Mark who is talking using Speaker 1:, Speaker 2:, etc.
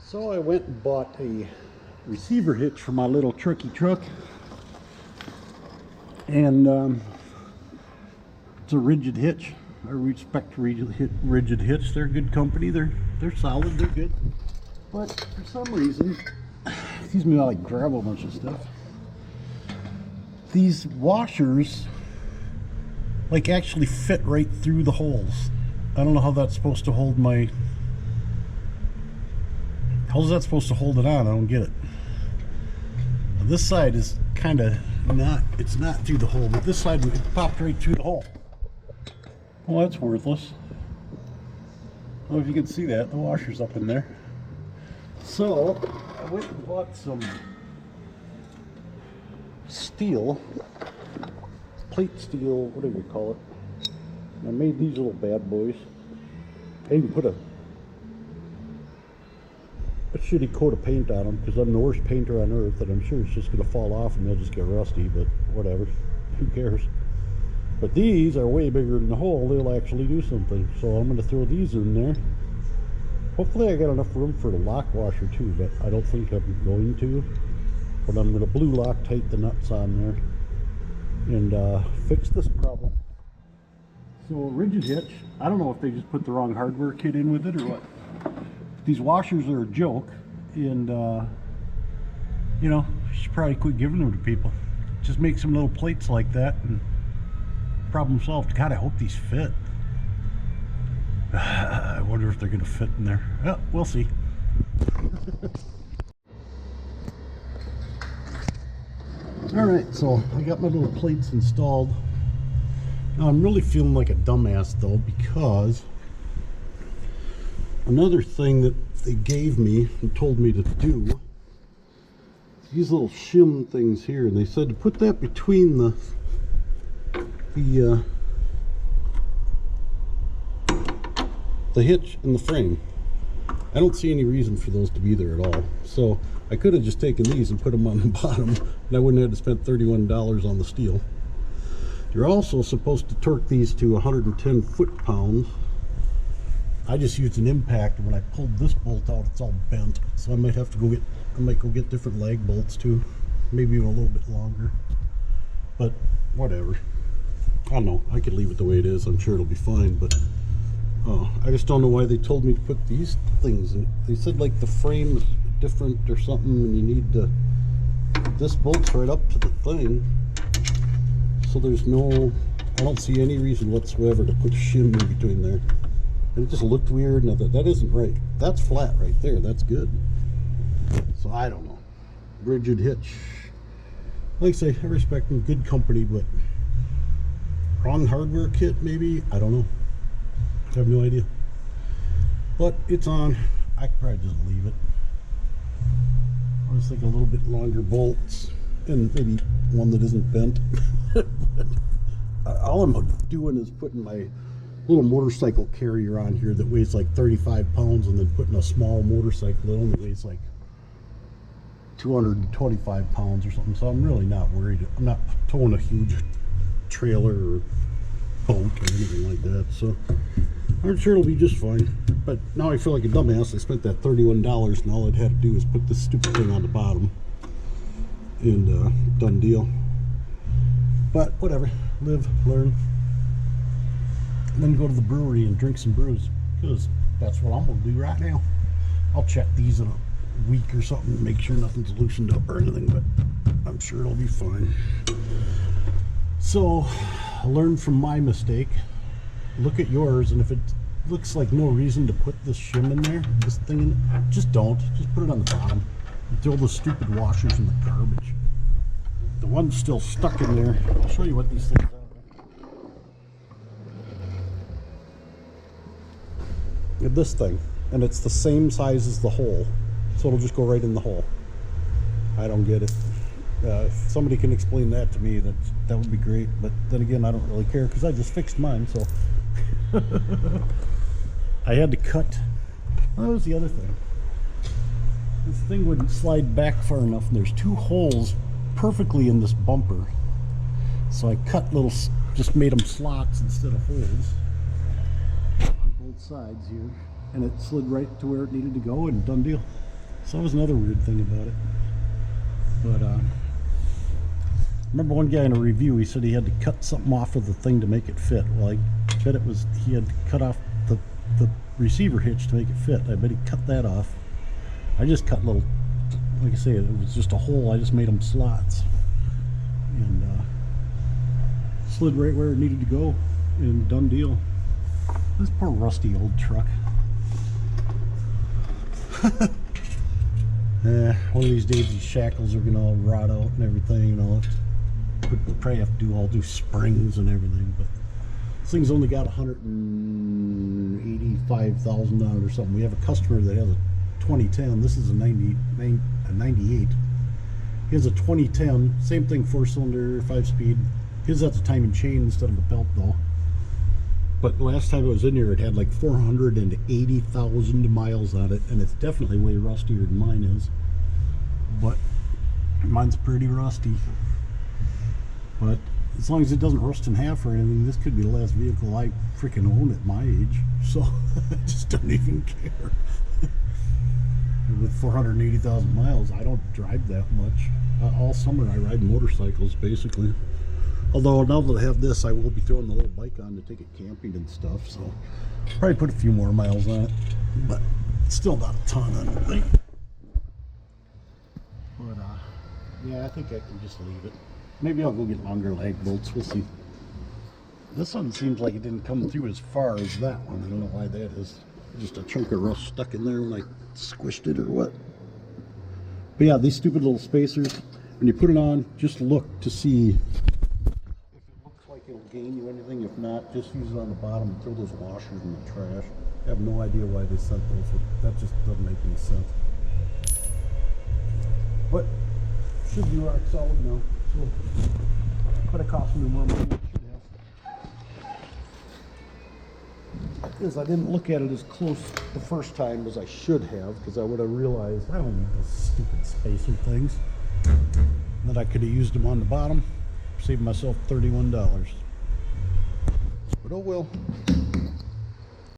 Speaker 1: So I went and bought a receiver hitch for my little trucky truck, and it's a Ridgid hitch. I respect Ridgid hitch. They're a good company. They're solid. They're good. But for some reason, excuse me while I grab a bunch of stuff. These washers like actually fit right through the holes. I don't know how that's supposed to hold my. How's that supposed to hold it on? I don't get it. Now, this side is kind of not, it's not through the hole, but this side it popped right through the hole. Well, that's worthless. I don't know if you can see that. The washer's up in there. So I went and bought some steel, plate steel, whatever you call it. I made these little bad boys. I even put a shitty coat of paint on them because I'm the worst painter on earth, and I'm sure it's just going to fall off and they'll just get rusty, but whatever. Who cares? But these are way bigger than the hole. They'll actually do something. So I'm going to throw these in there. Hopefully I got enough room for the lock washer too, but I don't think I'm going to. But I'm going to blue Loctite the nuts on there and fix this problem. So Ridgid hitch, I don't know if they just put the wrong hardware kit in with it or what. These washers are a joke, and you know, you should probably quit giving them to people. Just make some little plates like that and problem solved. God, I hope these fit. I wonder if they're going to fit in there. Well, we'll see. Alright, so I got my little plates installed. Now I'm really feeling like a dumbass though, because another thing that they gave me and told me to do, these little shim things here, and they said to put that between the hitch and the frame. I don't see any reason for those to be there at all. So I could have just taken these and put them on the bottom, and I wouldn't have to spend $31 on the steel. You're also supposed to torque these to 110 foot-pounds. I just used an impact, and when I pulled this bolt out, it's all bent. So I might have to go get, I might go get different lag bolts too, maybe even a little bit longer. But whatever. I don't know. I could leave it the way it is. I'm sure it'll be fine. But I just don't know why they told me to put these things in. They said like the frame is different or something, and you need to. This bolts right up to the thing, so there's no. I don't see any reason whatsoever to put a shim in between there. And it just looked weird, and I thought, that isn't right. That's flat right there. That's good. So I don't know. Ridgid hitch. Like I say, I respect them. Good company, but wrong hardware kit maybe? I don't know. I have no idea. But it's on. I could probably just leave it. I was thinking a little bit longer bolts and maybe one that isn't bent. All I'm doing is putting my little motorcycle carrier on here that weighs like 35 pounds, and then putting a small motorcycle that only weighs like 225 pounds or something. So I'm really not worried. I'm not towing a huge trailer or boat or anything like that. So I'm sure it'll be just fine. But now I feel like a dumbass. I spent that $31, and all I'd have to do is put this stupid thing on the bottom, and done deal. But whatever. Live, learn. And then go to the brewery and drink some brews, because that's what I'm going to do right now. I'll check these in a week or something, make sure nothing's loosened up or anything, but I'm sure it'll be fine. So, learn from my mistake. Look at yours, and if it looks like no reason to put this shim in there, this thing in, just don't. Just put it on the bottom. And throw the stupid washers in the garbage. The one's still stuck in there. I'll show you what these things are. At this thing, and it's the same size as the hole, so it'll just go right in the hole. I don't get it. If somebody can explain that to me, that would be great. But then again, I don't really care because I just fixed mine. So I had to cut. Well, that was the other thing. This thing wouldn't slide back far enough, and there's two holes perfectly in this bumper. So I cut little, just made them slots instead of holes on both sides here, and it slid right to where it needed to go, and done deal. So that was another weird thing about it. But I remember one guy in a review, he said he had to cut something off of the thing to make it fit. Well, I bet it was he had to cut off the receiver hitch to make it fit. I bet he cut that off. I just cut little, like I say, it was just a hole. I just made them slots and slid right where it needed to go, and done deal. This poor rusty old truck. One of these days these shackles are gonna all rot out and everything, and I'll probably have to do springs and everything. But this thing's only got 185,000 on it or something. We have a customer that has a 2010. This is a 98. He has a 2010, same thing, 4-cylinder, 5-speed. His has a timing chain instead of a belt though. But last time I was in here, it had like 480,000 miles on it, and it's definitely way rustier than mine is. But mine's pretty rusty. But as long as it doesn't rust in half or anything, this could be the last vehicle I freaking own at my age. So I just don't even care. With 480,000 miles, I don't drive that much. All summer I ride motorcycles basically. Although now that I have this, I will be throwing the little bike on to take it camping and stuff, so probably put a few more miles on it, but still not a ton, I don't think. But yeah, I think I can just leave it. Maybe I'll go get longer lag bolts, we'll see. This one seems like it didn't come through as far as that one. I don't know why that is. Just a chunk of rust stuck in there when I squished it or what. But yeah, these stupid little spacers, when you put it on, just look to see if it looks like it'll gain you anything. If not, just use it on the bottom and throw those washers in the trash. I have no idea why they sent those. That just doesn't make any sense. But should be rock solid now. So, but it cost me more money than it should have. Because I didn't look at it as close the first time as I should have, because I would have realized I don't need those stupid spacer things. That I could have used them on the bottom, saved myself $31. But oh well.